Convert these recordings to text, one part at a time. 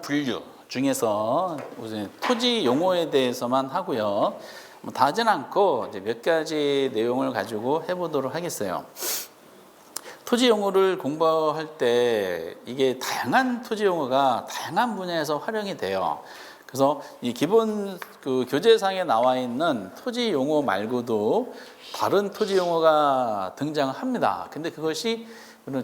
분류 중에서 우선 토지 용어에 대해서만 하고요. 뭐 다 하진 않고 이제 몇 가지 내용을 가지고 해보도록 하겠어요. 토지 용어를 공부할 때 이게 다양한 토지 용어가 다양한 분야에서 활용이 돼요. 그래서 이 기본 그 교재상에 나와 있는 토지 용어 말고도 다른 토지 용어가 등장합니다. 근데 그것이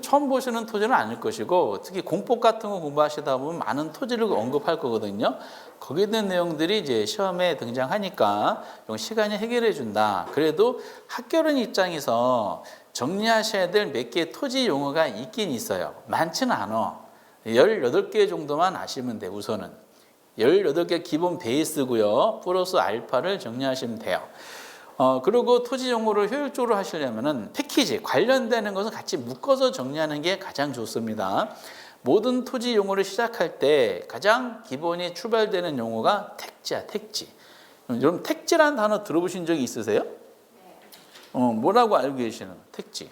처음 보시는 토지는 아닐 것이고, 특히 공법 같은 거 공부하시다 보면 많은 토지를 언급할 거거든요. 거기에 대한 내용들이 이제 시험에 등장하니까 시간이 해결해 준다. 그래도 학교론 입장에서 정리하셔야 될 몇 개의 토지 용어가 있긴 있어요. 많지는 않아. 18개 정도만 아시면 돼요. 우선은 18개 기본 베이스고요. 플러스 알파를 정리하시면 돼요. 그리고 토지 용어를 효율적으로 하시려면은 패키지, 관련되는 것은 같이 묶어서 정리하는 게 가장 좋습니다. 모든 토지 용어를 시작할 때 가장 기본이 출발되는 용어가 택지야, 택지. 여러분, 택지라는 단어 들어보신 적이 있으세요? 뭐라고 알고 계시는 택지?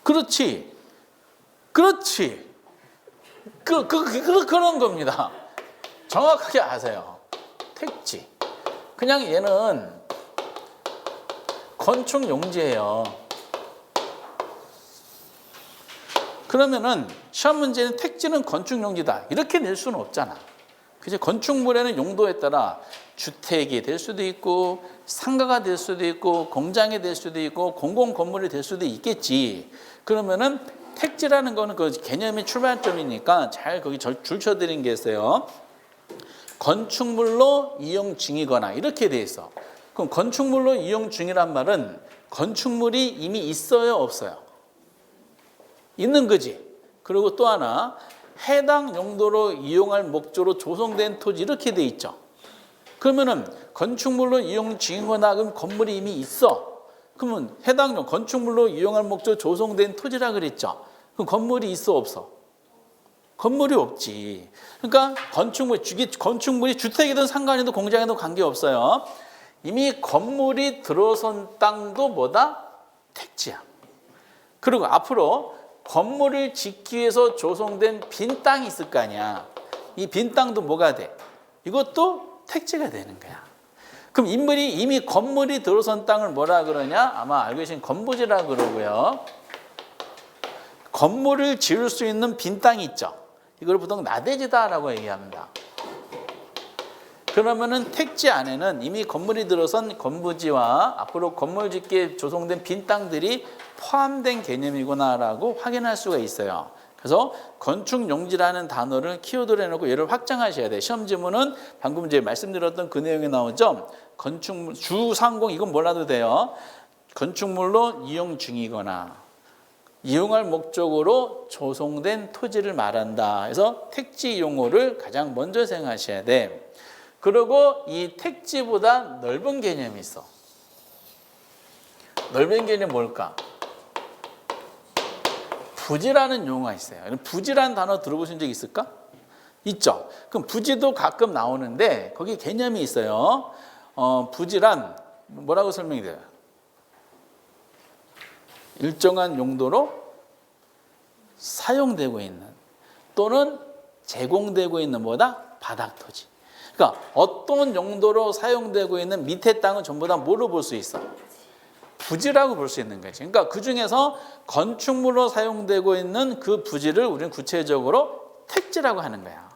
그렇지. 그렇지. 그런 겁니다. 정확하게 아세요. 택지. 그냥 얘는 건축 용지예요. 그러면은 시험 문제는 택지는 건축 용지다 이렇게 낼 수는 없잖아. 그죠? 건축물에는 용도에 따라 주택이 될 수도 있고 상가가 될 수도 있고 공장이 될 수도 있고 공공 건물이 될 수도 있겠지. 그러면은 택지라는 거는 그 개념의 출발점이니까 잘 거기 줄쳐드린 게 있어요. 건축물로 이용 중이거나 이렇게 돼 있어. 그럼 건축물로 이용 중이란 말은 건축물이 이미 있어요, 없어요? 있는 거지. 그리고 또 하나, 해당 용도로 이용할 목적으로 조성된 토지 이렇게 돼 있죠. 그러면은 건축물로 이용 중이거나 그럼 건물이 이미 있어. 그러면 해당 건축물로 이용할 목적으로 조성된 토지라 그랬죠. 그럼 건물이 있어, 없어? 건물이 없지. 그러니까 건축물이 주택이든 상가이든 공장이든 관계없어요. 이미 건물이 들어선 땅도 뭐다? 택지야. 그리고 앞으로 건물을 짓기 위해서 조성된 빈 땅이 있을 거 아니야. 이 빈 땅도 뭐가 돼? 이것도 택지가 되는 거야. 그럼 이미 건물이 들어선 땅을 뭐라 그러냐? 아마 알고 계신 건부지라 그러고요. 건물을 지을 수 있는 빈 땅이 있죠. 이걸 보통 나대지다라고 얘기합니다. 그러면은 택지 안에는 이미 건물이 들어선 건부지와 앞으로 건물 짓기에 조성된 빈 땅들이 포함된 개념이구나라고 확인할 수가 있어요. 그래서 건축용지라는 단어를 키워드로 해놓고 얘를 확장하셔야 돼요. 시험 지문은 방금 이제 말씀드렸던 그 내용이 나오죠. 건축물 주상공 이건 몰라도 돼요. 건축물로 이용 중이거나 이용할 목적으로 조성된 토지를 말한다. 그래서 택지 용어를 가장 먼저 생각하셔야 돼. 그리고 이 택지보다 넓은 개념이 있어. 넓은 개념이 뭘까? 부지라는 용어가 있어요. 부지라는 단어 들어보신 적 있을까? 있죠. 그럼 부지도 가끔 나오는데 거기 개념이 있어요. 부지란 뭐라고 설명이 돼요? 일정한 용도로 사용되고 있는 또는 제공되고 있는 뭐다? 바닥토지. 그러니까 어떤 용도로 사용되고 있는 밑에 땅은 전부 다 뭐로 볼 수 있어? 부지라고 볼 수 있는 거지. 그러니까 그중에서 건축물로 사용되고 있는 그 부지를 우리는 구체적으로 택지라고 하는 거야.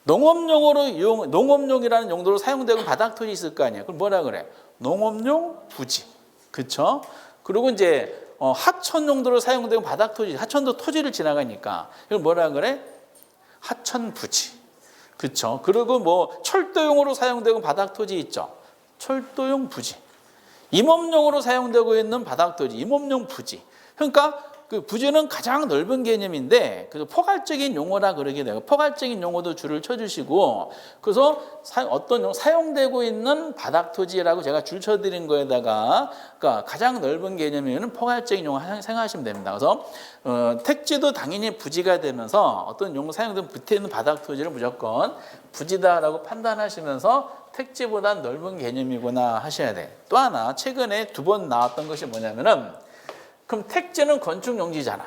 농업용이라는 용도로 사용되고 바닥토지 있을 거 아니야. 그럼 뭐라 그래? 농업용 부지. 그렇죠? 그리고 이제 하천 용도로 사용되고 바닥토지, 하천도 토지를 지나가니까 이걸 뭐라 그래? 하천 부지. 그렇죠? 그리고 뭐 철도용으로 사용되고 바닥토지 있죠. 철도용 부지. 임업용으로 사용되고 있는 바닥토지, 임업용 부지. 그러니까 그 부지는 가장 넓은 개념인데 그래서 포괄적인 용어라 그러게 돼요. 포괄적인 용어도 줄을 쳐주시고 그래서 어떤 사용되고 있는 바닥토지라고 제가 줄 쳐드린 거에다가 그러니까 가장 넓은 개념이면 포괄적인 용어 생각하시면 됩니다. 그래서 택지도 당연히 부지가 되면서 어떤 용어 사용된 밑에 있는 바닥토지를 무조건 부지다라고 판단하시면서 택지보다 넓은 개념이구나 하셔야 돼. 또 하나 최근에 2번 나왔던 것이 뭐냐면은 그럼 택지는 건축용지잖아.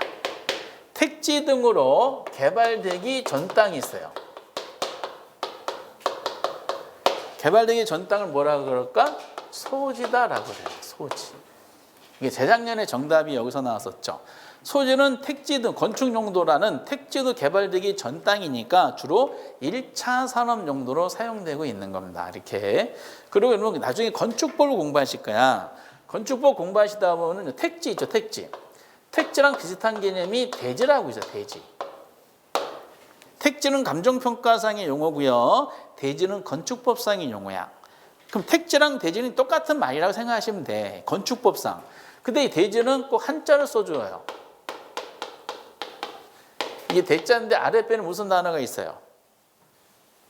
택지 등으로 개발되기 전 땅이 있어요. 개발되기 전 땅을 뭐라 그럴까? 소지다라고 그래요. 소지. 이게 재작년에 정답이 여기서 나왔었죠. 소지는 택지 등 건축 용도라는 택지도 개발되기 전 땅이니까 주로 1차 산업 용도로 사용되고 있는 겁니다. 이렇게. 그리고 여러분 나중에 건축법을 공부하실 거야. 건축법 공부하시다 보면 택지 있죠. 택지. 택지랑 비슷한 개념이 대지라고 있어요. 대지. 택지는 감정평가상의 용어고요. 대지는 건축법상의 용어야. 그럼 택지랑 대지는 똑같은 말이라고 생각하시면 돼. 건축법상. 근데 이 대지는 꼭 한자를 써줘요. 이게 대자인데 아랫배는 무슨 단어가 있어요?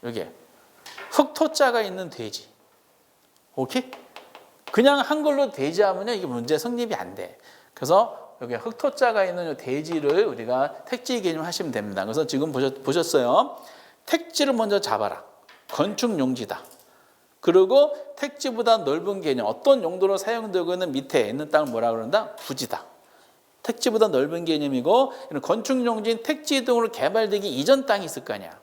여기에 흑토자가 있는 대지. 오케이? 그냥 한글로 대지하면 이게 문제 성립이 안 돼. 그래서 여기 흑토자가 있는 대지를 우리가 택지 개념 하시면 됩니다. 그래서 지금 보셨어요. 택지를 먼저 잡아라. 건축 용지다. 그리고 택지보다 넓은 개념, 어떤 용도로 사용되고 있는 밑에 있는 땅을 뭐라 그런다? 부지다. 택지보다 넓은 개념이고, 건축 용지인 택지 등으로 개발되기 이전 땅이 있을 거 아니야.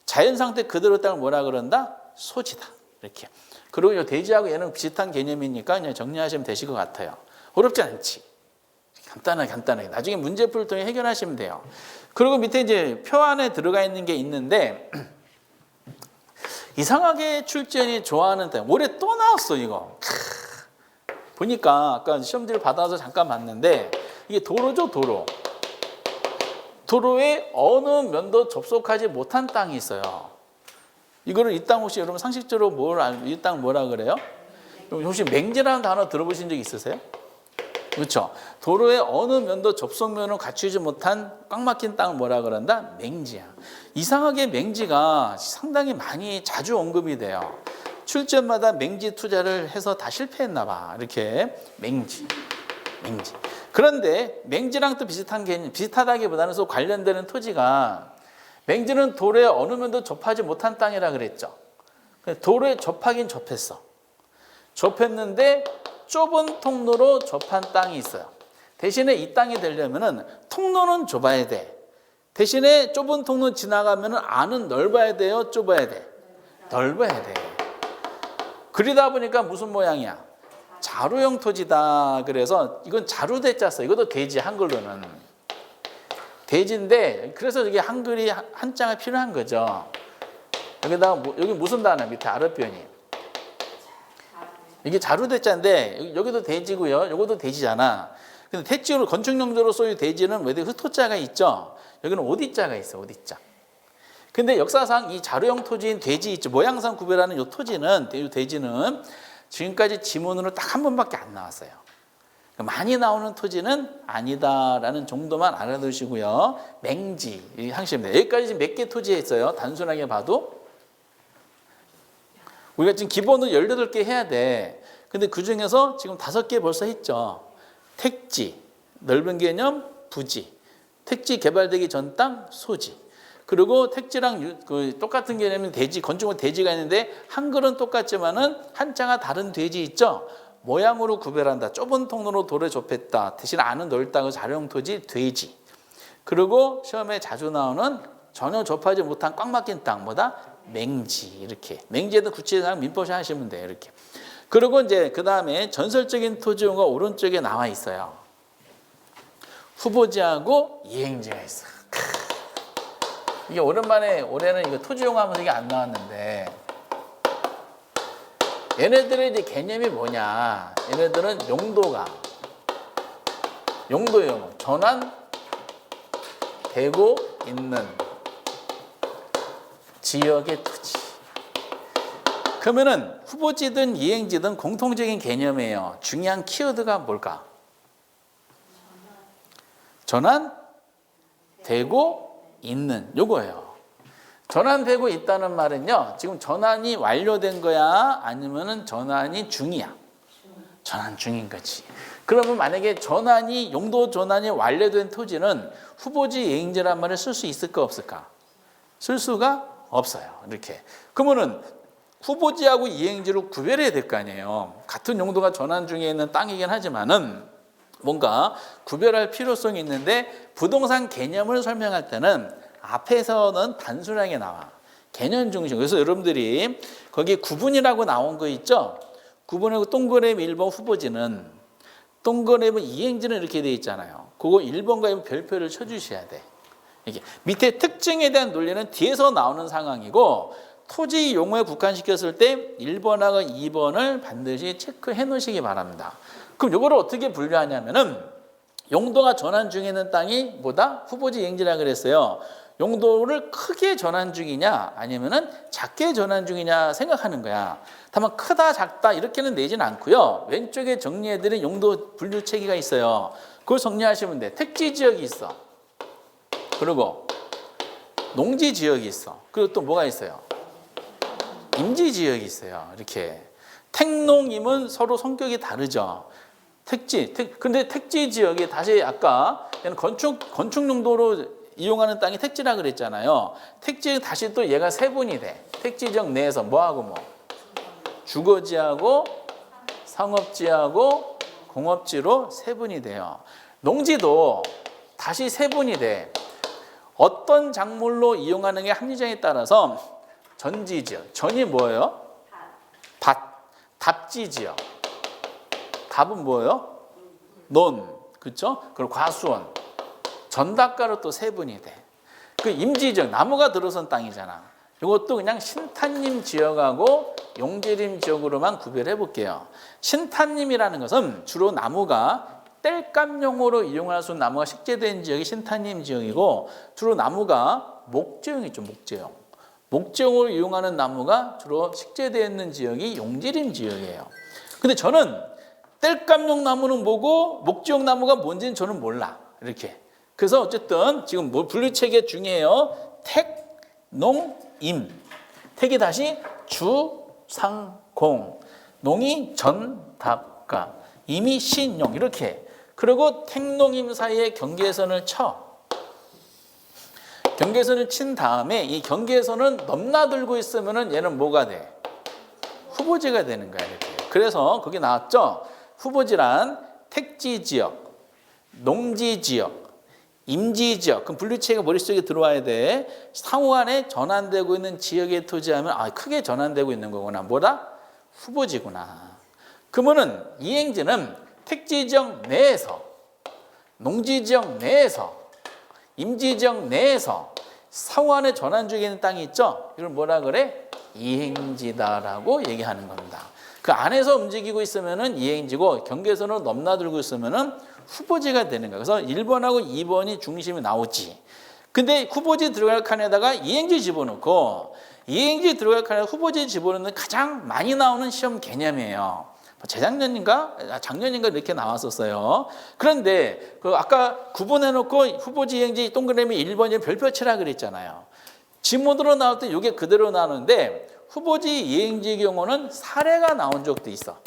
자연 상태 그대로 땅을 뭐라 그런다? 소지다. 이렇게. 그리고 이 대지하고 얘는 비슷한 개념이니까 그냥 정리하시면 되실 것 같아요. 어렵지 않지. 간단하게. 나중에 문제풀을 통해 해결하시면 돼요. 그리고 밑에 이제 표 안에 들어가 있는 게 있는데, 이상하게 출제원이 좋아하는 땅. 올해 또 나왔어, 이거. 보니까 아까 시험지를 받아서 잠깐 봤는데, 이게 도로죠, 도로. 도로에 어느 면도 접속하지 못한 땅이 있어요. 이거를 이 땅 혹시 여러분 상식적으로 이 땅 뭐라 그래요? 혹시 맹지라는 단어 들어보신 적 있으세요? 그렇죠. 도로에 어느 면도 접속면을 갖추지 못한 꽉 막힌 땅을 뭐라 그런다? 맹지야. 이상하게 맹지가 상당히 많이 자주 언급이 돼요. 출제마다 맹지 투자를 해서 다 실패했나 봐. 이렇게 맹지. 그런데 맹지랑 또 비슷한 개념, 비슷하다기보다는 또 관련되는 토지가, 맹지는 도로에 어느 면도 접하지 못한 땅이라 그랬죠. 도로에 접하긴 접했어. 접했는데 좁은 통로로 접한 땅이 있어요. 대신에 이 땅이 되려면은 통로는 좁아야 돼. 대신에 좁은 통로 지나가면은 안은 넓어야 돼요, 좁아야 돼? 넓어야 돼. 그러다 보니까 무슨 모양이야? 자루형 토지다. 그래서 이건 자루대자 써. 이것도 대지, 한글로는. 대지인데, 그래서 이게 한글이 한자가 필요한 거죠. 여기다가, 여기 무슨 단어? 밑에 아랫변이. 이게 자루대자인데, 여기도 대지고요. 여기도 대지잖아. 근데 택지로 건축용도로 소유 대지는 왜 흑토자가 있죠? 여기는 오디자가 있어, 오디자. 근데 역사상 이 자루형 토지인 대지 있죠. 모양상 구별하는 이 토지는, 이 대지는 지금까지 지문으로 딱 한 번밖에 안 나왔어요. 많이 나오는 토지는 아니다라는 정도만 알아두시고요. 맹지 하시면 돼요. 여기까지 지금 몇 개 토지에 있어요. 단순하게 봐도. 우리가 지금 기본으로 18개 해야 돼. 근데 그중에서 지금 5개 벌써 했죠. 택지, 넓은 개념, 부지. 택지 개발되기 전 땅, 소지. 그리고 택지랑 똑같은 개념인 대지, 건축물 대지가 있는데 한글은 똑같지만은 한자가 다른 대지 있죠. 모양으로 구별한다. 좁은 통로로 도로에 접했다. 대신 안은 넓다고 자료용 토지 대지. 그리고 시험에 자주 나오는 전혀 접하지 못한 꽉 막힌 땅, 뭐다? 맹지. 이렇게. 맹지에도 구체상 민법시 하시면 돼요. 이렇게. 그리고 이제 그 다음에 전설적인 토지용어가 오른쪽에 나와 있어요. 후보지하고 이행지가 있어. 이게 오랜만에 올해는 이거 토지용어 하면서 이게 안 나왔는데, 얘네들의 이제 개념이 뭐냐? 얘네들은 용도가 용도예요. 전환되고 있는 지역의 토지. 그러면은 후보지든 이행지든 공통적인 개념이에요. 중요한 키워드가 뭘까? 전환되고 있는 요거예요. 전환되고 있다는 말은요, 지금 전환이 완료된 거야? 아니면은 전환이 중이야? 전환 중인 거지. 그러면 만약에 용도 전환이 완료된 토지는 후보지 이행지란 말을 쓸 수 있을까 없을까? 쓸 수가 없어요. 이렇게. 그러면은 후보지하고 이행지로 구별해야 될 거 아니에요. 같은 용도가 전환 중에 있는 땅이긴 하지만은 뭔가 구별할 필요성이 있는데 부동산 개념을 설명할 때는 앞에서는 단순하게 나와. 개념 중심. 그래서 여러분들이 거기 구분이라고 나온 거 있죠? 구분하고 동그라미 1번 후보지는 동그라미 이행지는 이렇게 돼 있잖아요. 그거 1번과 별표를 쳐주셔야 돼. 이게 밑에 특징에 대한 논리는 뒤에서 나오는 상황이고 토지 용어에 국한시켰을 때 1번하고 2번을 반드시 체크해 놓으시기 바랍니다. 그럼 이거를 어떻게 분류하냐면은 용도가 전환 중에 있는 땅이 뭐다? 후보지 이행지라 그랬어요. 용도를 크게 전환 중이냐 아니면은 작게 전환 중이냐 생각하는 거야. 다만 크다 작다 이렇게는 내진 않고요. 왼쪽에 정리해드린 용도 분류 체계가 있어요. 그걸 정리하시면 돼. 택지 지역이 있어. 그리고 농지 지역이 있어. 그리고 또 뭐가 있어요? 임지 지역이 있어요. 이렇게 택농임은 서로 성격이 다르죠. 근데 택지 지역이 다시 아까 건축 용도로 이용하는 땅이 택지라 그랬잖아요. 택지 다시 또 얘가 세분이 돼. 택지 지역 내에서 뭐하고 뭐? 주거지하고 상업지하고 공업지로 세분이 돼요. 농지도 다시 세분이 돼. 어떤 작물로 이용하는 게 합리적에 따라서 전지지역. 전이 뭐예요? 밭. 답지지역. 답은 뭐예요? 논. 그렇죠? 그리고 과수원. 전답가로 또 세분이 돼. 그 임지지역. 나무가 들어선 땅이잖아. 이것도 그냥 신탄림 지역하고 용지림 지역으로만 구별해 볼게요. 신탄림이라는 것은 주로 나무가 땔감용으로 이용할 수 있는 나무가 식재된 지역이 신탄림 지역이고 주로 나무가 목재용이죠. 목재용으로 이용하는 나무가 주로 식재되어 있는 지역이 용지림 지역이에요. 근데 저는 땔감용 나무는 뭐고 목재용 나무가 뭔지는 저는 몰라. 이렇게. 그래서 어쨌든 지금 분류체계 중에요. 택, 농, 임. 택이 다시 주, 상, 공. 농이 전, 답, 가. 임이 신, 용. 이렇게. 그리고 택농임 사이에 경계선을 쳐. 경계선을 친 다음에 이 경계선은 넘나들고 있으면 얘는 뭐가 돼? 후보지가 되는 거야. 이렇게. 그래서 거기 나왔죠? 후보지란 택지지역, 농지지역, 임지지역. 그럼 분류체계가 머릿속에 들어와야 돼. 상호간에 전환되고 있는 지역에 토지하면 크게 전환되고 있는 거구나. 뭐다? 후보지구나. 그러면은 이행지는 택지지역 내에서, 농지지역 내에서, 임지지역 내에서 상호간에 전환 중에 있는 땅이 있죠? 이걸 뭐라 그래? 이행지다라고 얘기하는 겁니다. 그 안에서 움직이고 있으면은 이행지고 경계선으로 넘나들고 있으면은 후보지가 되는 거예요. 그래서 1번하고 2번이 중심이 나오지. 근데 후보지 들어갈 칸에다가 이행지 집어넣고 이행지 들어갈 칸에 후보지 집어넣는 가장 많이 나오는 시험 개념이에요. 재작년인가 작년인가 이렇게 나왔었어요. 그런데 그 아까 구분해놓고 후보지 이행지 동그라미 1번이 별표 치라 그랬잖아요. 지문으로 나올 때 이게 그대로 나오는데 후보지 이행지 경우는 사례가 나온 적도 있어.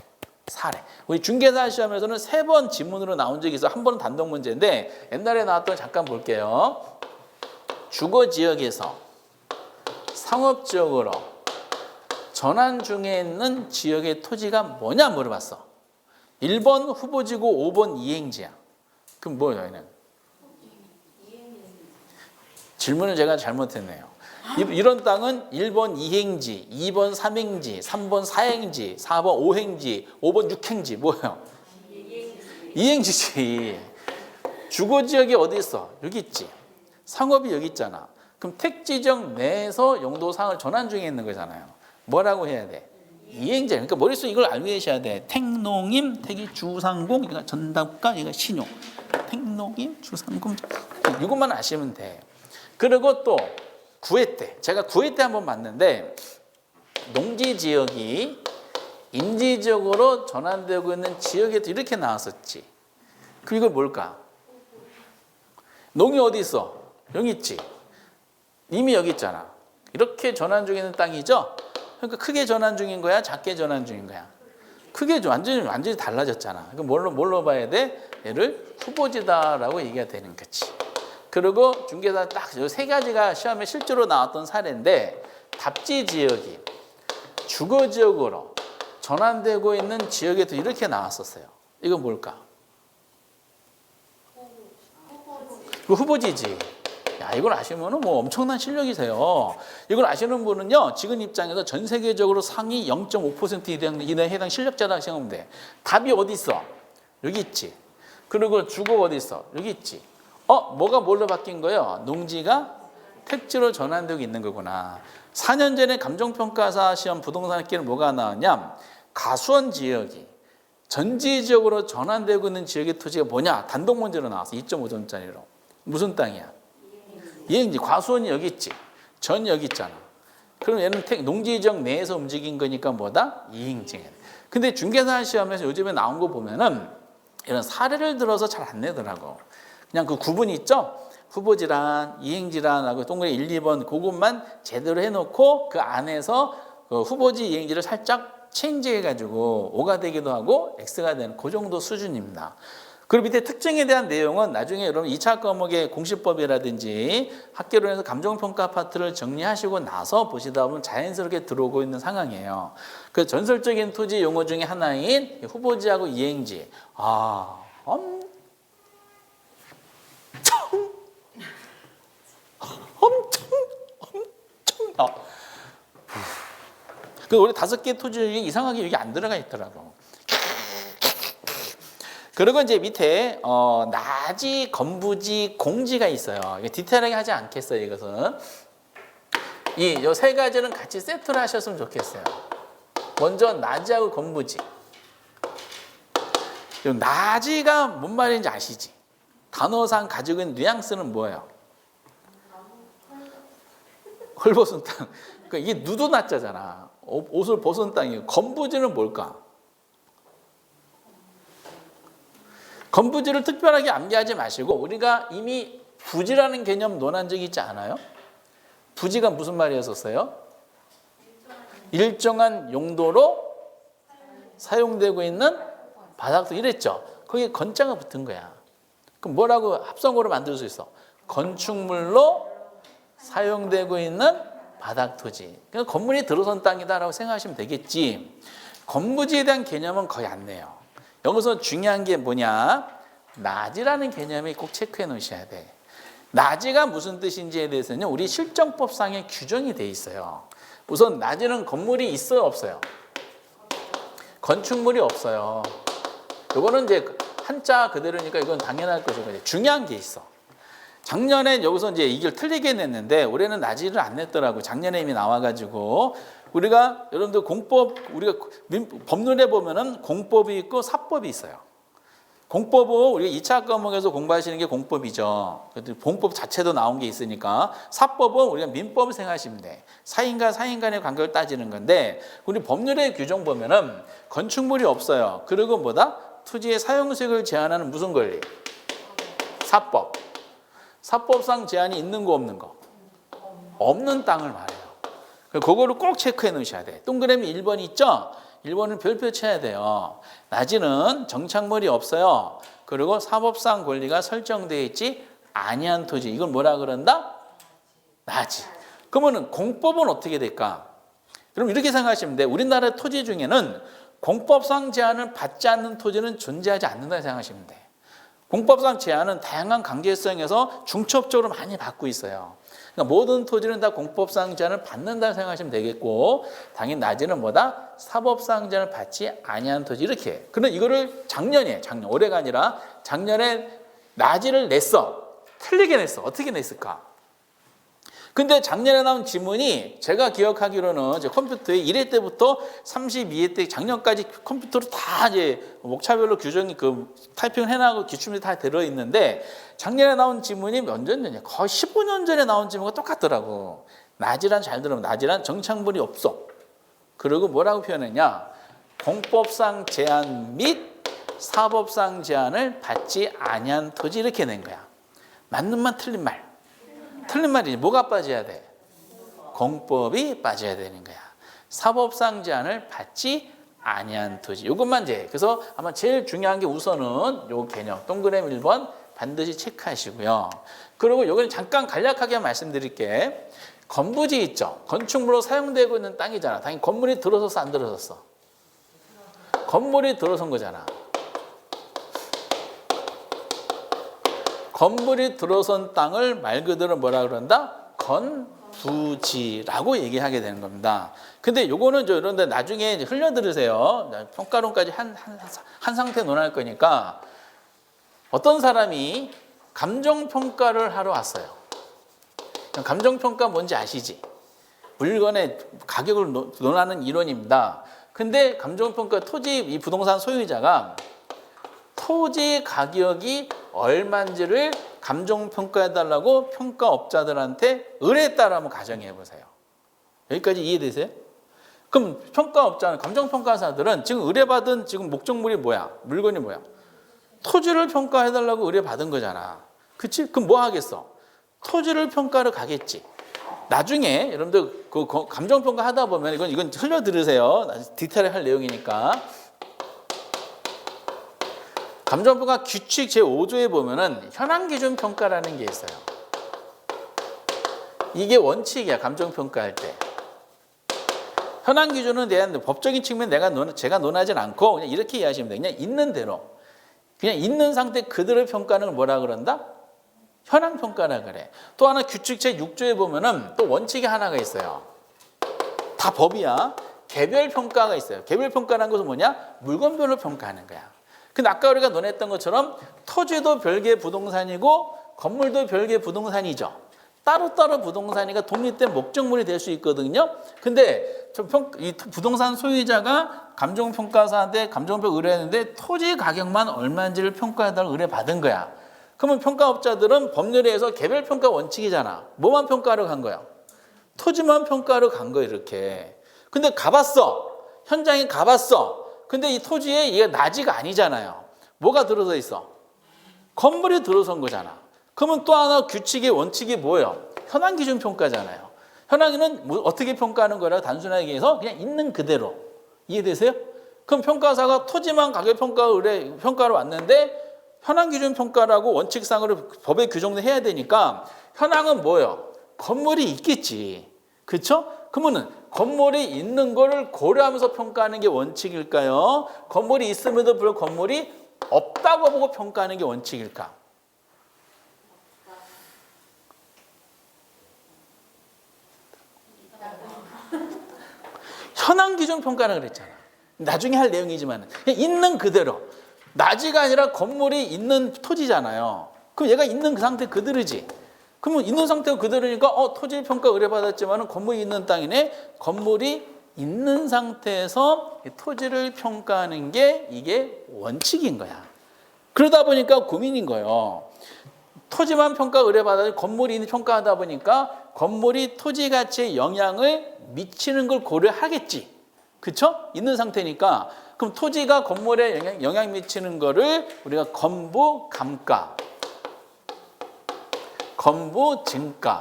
사례. 우리 중개사 시험에서는 3번 지문으로 나온 적이 있어. 한 번은 단독 문제인데 옛날에 나왔던 잠깐 볼게요. 주거지역에서 상업지역으로 전환 중에 있는 지역의 토지가 뭐냐 물어봤어. 1번 후보지고 5번 이행지야. 그럼 뭐예요, 얘는? 질문을 제가 잘못했네요. 이런 땅은 1번 이행지, 2번 3행지, 3번 4행지, 4번 5행지, 5번 6행지 뭐예요? 이행지지. 주거지역이 어디 있어? 여기 있지. 상업이 여기 있잖아. 그럼 택지지역 내에서 용도상을 전환 중에 있는 거잖아요. 뭐라고 해야 돼? 이행자. 그러니까 머릿속에 이걸 알고 계셔야 돼. 택농임, 택이 주상공, 그러니까 전답가, 얘가 신용. 택농임, 주상공. 이것만 아시면 돼. 그리고 또 구회 때. 제가 구회 때 한번 봤는데 농지 지역이 임지 지역으로 전환되고 있는 지역에도 이렇게 나왔었지. 그럼 이걸 뭘까? 농이 어디 있어? 여기 있지. 이미 여기 있잖아. 이렇게 전환 중에 있는 땅이죠? 그러니까 크게 전환 중인 거야? 작게 전환 중인 거야? 크게 완전히 달라졌잖아. 그럼 뭘로 봐야 돼? 얘를 후보지다라고 얘기가 되는 거지. 그리고 중개사 딱 이 3가지가 시험에 실제로 나왔던 사례인데 답지 지역이 주거지역으로 전환되고 있는 지역에도 이렇게 나왔었어요. 이건 뭘까? 이거 후보지지. 야, 이걸 아시면은 뭐 엄청난 실력이세요. 이걸 아시는 분은요, 지금 입장에서 전 세계적으로 상위 0.5% 이내에 해당 실력자다 생각하면 돼. 답이 어디 있어? 여기 있지. 그리고 주거가 어디 있어? 여기 있지. 뭐가 뭘로 바뀐 거예요? 농지가 택지로 전환되고 있는 거구나. 4년 전에 감정평가사 시험 부동산 학기는 뭐가 나왔냐? 가수원 지역이 전지적으로 전환되고 있는 지역의 토지가 뭐냐? 단독 문제로 나왔어. 2.5점짜리로. 무슨 땅이야? 이행지. 과수원이 여기 있지. 전 여기 있잖아. 그럼 얘는 농지 지역 내에서 움직인 거니까 뭐다? 이행지. 근데 중개사 시험에서 요즘에 나온 거 보면은 이런 사례를 들어서 잘 안 내더라고. 그냥 그 구분이 있죠? 후보지란, 이행지란하고 동그라미 1, 2번 그것만 제대로 해놓고 그 안에서 그 후보지, 이행지를 살짝 체인지해가지고 O가 되기도 하고 X가 되는 그 정도 수준입니다. 그리고 밑에 특징에 대한 내용은 나중에 여러분 2차 과목의 공시법이라든지 학계론에서 감정평가 파트를 정리하시고 나서 보시다 보면 자연스럽게 들어오고 있는 상황이에요. 그 전설적인 토지 용어 중에 하나인 후보지하고 이행지. 엄청 그 원래 5개 토지 중에 이상하게 여기 안 들어가 있더라고. 그리고 이제 밑에 나지, 건부지, 공지가 있어요. 디테일하게 하지 않겠어요, 이것은. 이 세 가지는 같이 세트를 하셨으면 좋겠어요. 먼저 나지하고 건부지. 나지가 뭔 말인지 아시지? 단어상 가지고 있는 뉘앙스는 뭐예요? 헐벗은 땅. 그러니까 이게 누도 나자잖아. 옷을 벗은 땅이에요. 건부지는 뭘까? 건부지를 특별하게 암기하지 마시고 우리가 이미 부지라는 개념 논한 적이 있지 않아요? 부지가 무슨 말이었었어요? 일정한 용도로 사용되고 있는 바닥도 이랬죠. 거기에 건자가 붙은 거야. 그럼 뭐라고 합성어로 만들 수 있어? 건축물로 사용되고 있는 바닥 토지. 그러니까 건물이 들어선 땅이다라고 생각하시면 되겠지. 건부지에 대한 개념은 거의 안 내요. 여기서 중요한 게 뭐냐? 나지라는 개념이 꼭 체크해 놓으셔야 돼. 나지가 무슨 뜻인지에 대해서는 우리 실정법상에 규정이 돼 있어요. 우선 나지는 건물이 있어요, 없어요? 건축물이 없어요. 이거는 이제 한자 그대로니까 이건 당연할 것이고 중요한 게 있어. 작년에 여기서 이제 이걸 틀리게 냈는데 올해는 나지를 안 냈더라고. 작년에 이미 나와가지고 우리가 여러분들 공법 우리가 법률에 보면은 공법이 있고 사법이 있어요. 공법은 우리가 2차 과목에서 공부하시는 게 공법이죠. 공법 자체도 나온 게 있으니까 사법은 우리가 민법을 생각하시면 돼. 사인과 사인 간의 관계를 따지는 건데 우리 법률의 규정 보면은 건축물이 없어요. 그리고 뭐다? 토지의 사용수익을 제한하는 무슨 권리? 사법. 사법상 제한이 있는 거 없는 거? 없는 땅을 말해요. 그거를 꼭 체크해 놓으셔야 돼. 동그라미 1번 있죠? 1번을 별표 쳐야 돼요. 나지는 정착물이 없어요. 그리고 사법상 권리가 설정되어 있지 아니한 토지. 이걸 뭐라 그런다? 나지. 그러면 공법은 어떻게 될까? 그럼 이렇게 생각하시면 돼. 우리나라 토지 중에는 공법상 제한을 받지 않는 토지는 존재하지 않는다 생각하시면 돼. 공법상 제한은 다양한 강제성에서 중첩적으로 많이 받고 있어요. 그러니까 모든 토지는 다 공법상 제한을 받는다 생각하시면 되겠고 당연히 나지는 뭐다? 사법상 제한을 받지 아니한 토지 이렇게. 그런데 이거를 작년 올해가 아니라 작년에 나지를 냈어. 틀리게 냈어. 어떻게 냈을까? 근데 작년에 나온 지문이 제가 기억하기로는 제 컴퓨터에 1회 때부터 32회 때 작년까지 컴퓨터로 다 이제 목차별로 규정이 그 타이핑을 해나가고 기출문제 다 들어있는데 작년에 나온 지문이 몇 년 전이야? 거의 15년 전에 나온 지문과 똑같더라고. 나지란 잘 들으면 나지란 정착물이 없어. 그리고 뭐라고 표현했냐? 공법상 제한 및 사법상 제한을 받지 아니한 토지 이렇게 낸 거야. 맞는 말 틀린 말. 틀린 말이지. 뭐가 빠져야 돼? 공법이 빠져야 되는 거야. 사법상 제한을 받지 아니한 토지. 이것만 이제. 그래서 아마 제일 중요한 게 우선은 요 개념. 동그라미 1번 반드시 체크하시고요. 그리고 여기는 잠깐 간략하게 말씀드릴게. 건부지 있죠. 건축물로 사용되고 있는 땅이잖아. 당연히 건물이 들어섰어, 안 들어섰어? 건물이 들어선 거잖아. 건물이 들어선 땅을 말 그대로 뭐라 그런다? 건부지라고 얘기하게 되는 겁니다. 근데 요거는 이런데 나중에 흘려 들으세요. 평가론까지 한 상태 논할 거니까 어떤 사람이 감정평가를 하러 왔어요. 감정평가 뭔지 아시지? 물건의 가격을 논하는 이론입니다. 근데 감정평가 이 부동산 소유자가 토지 가격이 얼마인지를 감정평가해달라고 평가업자들한테 의뢰했다라고 한번 가정해 보세요. 여기까지 이해되세요? 그럼 감정평가사들은 지금 의뢰받은 지금 목적물이 뭐야? 물건이 뭐야? 토지를 평가해달라고 의뢰받은 거잖아. 그치? 그럼 뭐 하겠어? 토지를 평가를 가겠지. 나중에 여러분들 그 감정평가 하다 보면 이건 흘려 들으세요. 디테일할 내용이니까. 감정평가 규칙 제5조에 보면은 현황기준 평가라는 게 있어요. 이게 원칙이야, 감정평가할 때. 현황기준은 대한 법적인 측면 제가 논하진 않고 그냥 이렇게 이해하시면 돼요. 그냥 있는 대로. 그냥 있는 상태 그대로 평가하는 걸 뭐라 그런다? 현황평가라 그래. 또 하나 규칙 제6조에 보면은 또 원칙이 하나가 있어요. 다 법이야. 개별평가가 있어요. 개별평가라는 것은 뭐냐? 물건별로 평가하는 거야. 근데 아까 우리가 논했던 것처럼 토지도 별개의 부동산이고 건물도 별개의 부동산이죠. 따로따로 부동산이가 독립된 목적물이 될 수 있거든요. 근데 이 부동산 소유자가 감정평가사한테 감정평가 의뢰했는데 토지 가격만 얼마인지를 평가해달라고 의뢰받은 거야. 그러면 평가업자들은 법률에 의해서 개별평가 원칙이잖아. 뭐만 평가하러 간 거야? 토지만 평가하러 간 거야, 이렇게. 근데 가봤어. 현장에 가봤어. 근데 이 토지에 이게 낮이가 아니잖아요. 뭐가 들어서 있어? 건물이 들어선 거잖아. 그러면 또 하나 규칙의 원칙이 뭐예요? 현황기준 평가잖아요. 현황은 뭐 어떻게 평가하는 거라 단순하게 얘기해서 그냥 있는 그대로. 이해되세요? 그럼 평가사가 토지만 가격 평가로 왔는데 현황기준 평가라고 원칙상으로 법에 규정을 해야 되니까 현황은 뭐예요? 건물이 있겠지. 그렇죠? 그러면은 건물이 있는 거를 고려하면서 평가하는 게 원칙일까요? 건물이 있음에도 불구하고 건물이 없다고 보고 평가하는 게 원칙일까? 현황기준 평가라 그랬잖아. 나중에 할 내용이지만 있는 그대로. 낮이가 아니라 건물이 있는 토지잖아요. 그럼 얘가 있는 그 상태 그대로지. 그러면 있는 상태가 그대로니까 토지 평가 의뢰받았지만 건물이 있는 땅이네. 건물이 있는 상태에서 토지를 평가하는 게 이게 원칙인 거야. 그러다 보니까 고민인 거예요. 토지만 평가 의뢰받아서 건물이 평가하다 보니까 건물이 토지 가치에 영향을 미치는 걸 고려하겠지. 그렇죠? 있는 상태니까. 그럼 토지가 건물에 영향 미치는 거를 우리가 건부 감가, 건부 증가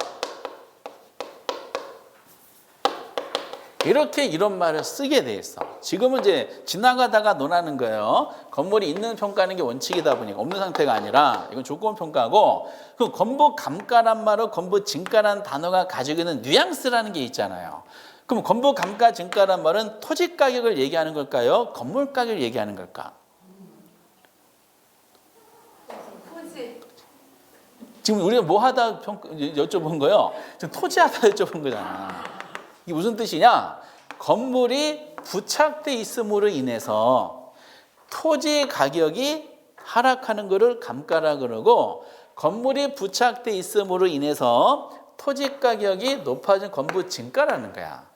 이렇게 이런 말을 쓰게 돼 있어. 지금은 이제 지나가다가 논하는 거예요. 건물이 있는 평가하는 게 원칙이다 보니까 없는 상태가 아니라 이건 조건 평가고 그 건부 감가란 말로 건부 증가라는 단어가 가지고 있는 뉘앙스라는 게 있잖아요. 그럼 건부 감가 증가란 말은 토지 가격을 얘기하는 걸까요? 건물 가격을 얘기하는 걸까? 지금 우리가 뭐 하다 여쭤본 거예요? 지금 토지 하다 여쭤본 거잖아. 이게 무슨 뜻이냐? 건물이 부착돼 있음으로 인해서 토지 가격이 하락하는 것을 감가라 그러고 건물이 부착돼 있음으로 인해서 토지 가격이 높아진 건부 증가라는 거야.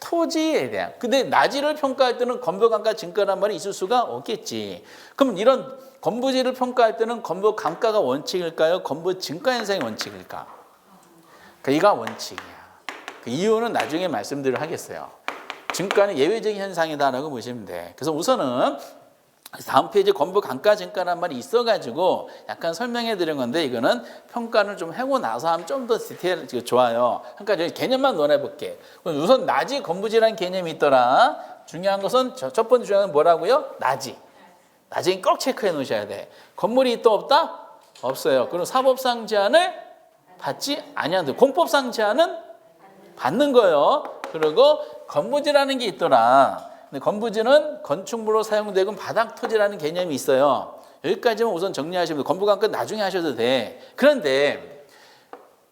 토지에 대한. 근데 낮이를 평가할 때는 건부 감가 증가란 말이 있을 수가 없겠지. 그럼 이런 건부지를 평가할 때는 건부 감가가 원칙일까요? 건부 증가 현상이 원칙일까? 이가 원칙이야. 그 이유는 나중에 말씀드리도록 하겠어요. 증가는 예외적인 현상이다라고 보시면 돼. 그래서 우선은 다음 페이지 건부 감가 증가란 말이 있어가지고 약간 설명해 드린 건데 이거는 평가를 좀 하고 나서 하면 좀 더 디테일 좋아요. 그러니까 저희 개념만 논해 볼게. 우선 낮이 건부지라는 개념이 있더라. 중요한 것은 첫 번째 중요한 건 뭐라고요? 낮이. 낮이 꼭 체크해 놓으셔야 돼. 건물이 있다 없다? 없어요. 그럼 사법상 제한을 받지 아니한데 공법상 제한은 받는 거예요. 그리고 건부지라는 게 있더라. 근데 건부지는 건축물로 사용되고 바닥 토지라는 개념이 있어요. 여기까지만 우선 정리하시면 건부관 끝 나중에 하셔도 돼. 그런데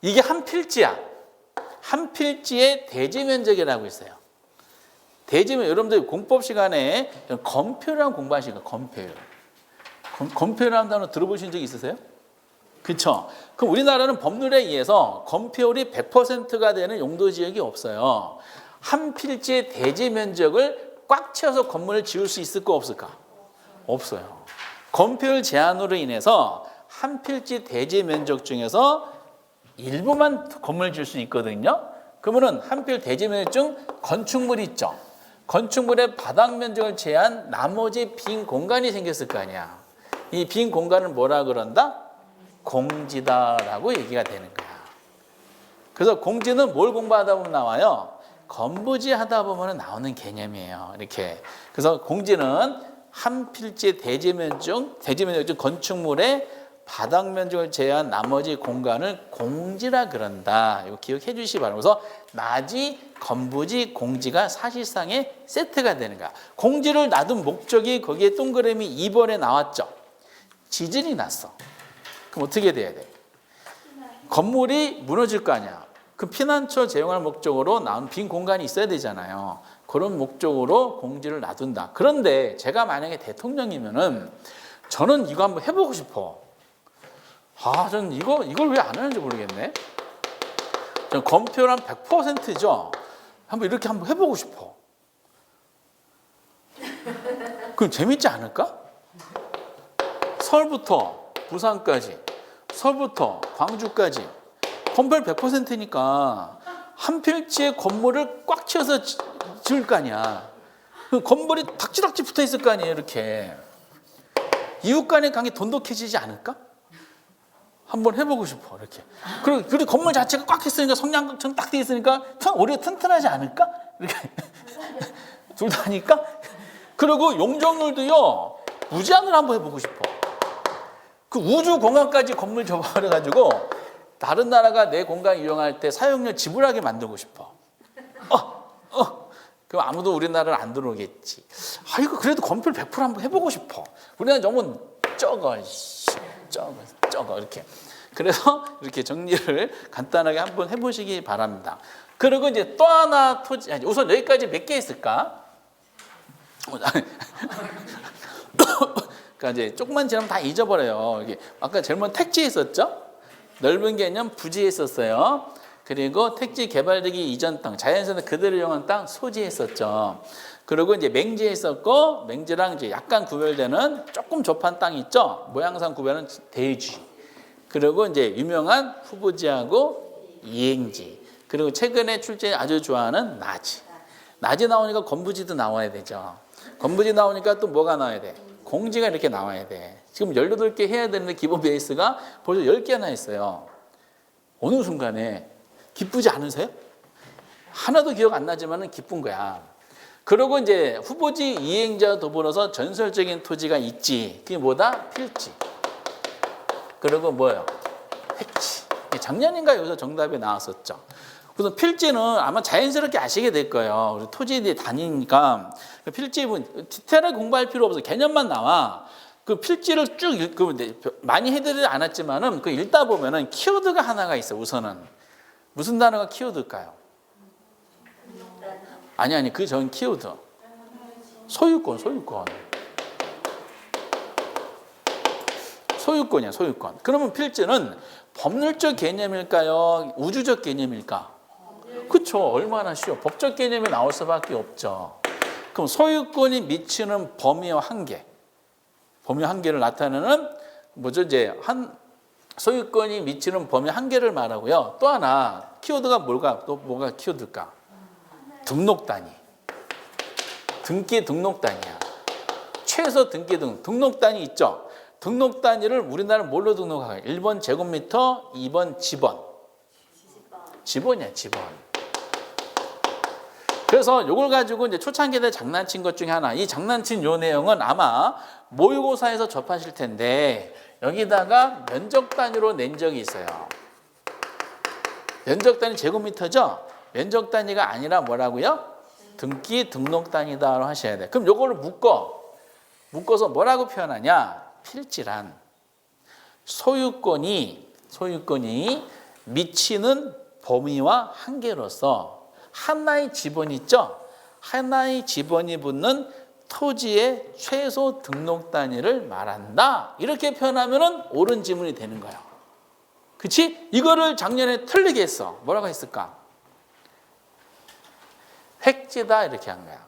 이게 한 필지야. 한 필지의 대지 면적이라고 있어요. 대지면 여러분들 공법 시간에 건표율이라고 공부하시니까 건표율. 건표율이라는 단어 들어보신 적 있으세요? 그렇죠. 그럼 우리나라는 법률에 의해서 건폐율이 100%가 되는 용도 지역이 없어요. 한 필지의 대지 면적을 꽉 채워서 건물을 지을 수 있을까 없을까? 없어요. 건폐율 제한으로 인해서 한 필지 대지 면적 중에서 일부만 건물을 지을 수 있거든요. 그러면은 한 필 대지 면적 중 건축물이 있죠. 건축물의 바닥 면적을 제한 나머지 빈 공간이 생겼을 거 아니야. 이 빈 공간을 뭐라 그런다? 공지다라고 얘기가 되는 거야. 그래서 공지는 뭘 공부하다 보면 나와요? 건부지 하다 보면 나오는 개념이에요. 이렇게. 그래서 공지는 한 필지의 대지 면적 중 건축물의 바닥 면적을 제한 나머지 공간을 공지라 그런다. 이거 기억해 주시기 바랍니다. 그래서 나지, 건부지, 공지가 사실상의 세트가 되는 거야. 공지를 놔둔 목적이 거기에 동그라미 2번에 나왔죠. 지진이 났어. 그럼 어떻게 돼야 돼? 건물이 무너질 거 아니야. 그 피난처 제공할 목적으로 나온 빈 공간이 있어야 되잖아요. 그런 목적으로 공지를 놔둔다. 그런데 제가 만약에 대통령이면은 저는 이거 한번 해보고 싶어. 저는 이걸 왜 안 하는지 모르겠네. 저는 건폐율 한 100%죠. 이렇게 한번 해보고 싶어. 그럼 재밌지 않을까? 서울부터 부산까지, 서울부터 광주까지 건폐율 100%니까 한 필지의 건물을 꽉 채워서 지을 거 아니야. 건물이 닥치닥치 붙어 있을 거 아니에요, 이렇게. 이웃 간의 관계 돈독해지지 않을까? 한번 해보고 싶어, 이렇게. 그리고 건물 자체가 꽉 했으니까 성냥처럼 딱 돼 있으니까 오히려 튼튼하지 않을까? 이렇게. 둘 다니까? 그리고 용적률도요, 무제한으로 한번 해보고 싶어. 그 우주 공간까지 건물 접어버려가지고 다른 나라가 내 공간 이용할 때 사용료 지불하게 만들고 싶어. 그럼 아무도 우리나라를 안 들어오겠지. 이거 그래도 건폐율 100% 한번 해보고 싶어. 우리나라 너무 적어 이렇게. 그래서 이렇게 정리를 간단하게 한번 해보시기 바랍니다. 그리고 이제 또 하나 토지, 우선 여기까지 몇 개 있을까? 그러니까 이제 조금만 지나면 다 잊어버려요. 이게 아까 젊은 택지에 있었죠? 넓은 개념 부지에 있었어요. 그리고 택지 개발되기 이전 땅, 자연에서 그대로 이용한 땅 소지에 있었죠. 그리고 이제 맹지에 있었고, 맹지랑 이제 약간 구별되는 조금 좁은 땅이 있죠. 모양상 구별은 대지. 그리고 이제 유명한 후보지하고 이행지. 그리고 최근에 출제 아주 좋아하는 나지. 나지 나오니까 건부지도 나와야 되죠. 건부지 나오니까 또 뭐가 나와야 돼? 공지가 이렇게 나와야 돼. 지금 18개 해야 되는데 기본 베이스가 벌써 10개나 있어요. 어느 순간에 기쁘지 않으세요? 하나도 기억 안 나지만 기쁜 거야. 그리고 이제 후보지 이행자 더불어서 전설적인 토지가 있지. 그게 뭐다? 필지. 그리고 뭐예요? 택지. 작년인가 여기서 정답이 나왔었죠. 그래서 필지는 아마 자연스럽게 아시게 될 거예요. 우리 토지에 대해 다니니까 필지는 디테일하게 공부할 필요 없어. 개념만 나와. 그 필지를 쭉 많이 해드리지 않았지만은 그 읽다 보면은 키워드가 하나가 있어. 우선은 무슨 단어가 키워드일까요? 아니 그 전 키워드. 소유권. 소유권이야, 소유권. 그러면 필지는 법률적 개념일까요? 우주적 개념일까? 그렇죠. 얼마나 쉬워. 법적 개념이 나올 수밖에 없죠. 그럼 소유권이 미치는 범위와 한계. 범위 한계를 나타내는 뭐죠? 이제 소유권이 미치는 범위 한계를 말하고요. 또 하나 키워드가 뭐가 키워드일까? 등록 단위. 등기 등록 단위야. 최소 등기 등록 단위 있죠? 등록 단위를 우리나라는 뭘로 등록할까요? 1번 제곱미터, 2번 지번. 지번이야, 지번. 그래서 이걸 가지고 이제 초창기 때 장난친 것 중에 하나. 이 장난친 요 내용은 아마 모의고사에서 접하실 텐데 여기다가 면적 단위로 낸 적이 있어요. 면적 단위 제곱미터죠? 면적 단위가 아니라 뭐라고요? 등기 등록 단위다라고 하셔야 돼. 그럼 요거를 묶어서 뭐라고 표현하냐? 필지란 소유권이 미치는 범위와 한계로서 하나의 지번이 있죠. 하나의 지번이 붙는 토지의 최소 등록 단위를 말한다. 이렇게 표현하면 옳은 지문이 되는 거예요. 그렇지? 이거를 작년에 틀리게 했어. 뭐라고 했을까? 획지다 이렇게 한 거야.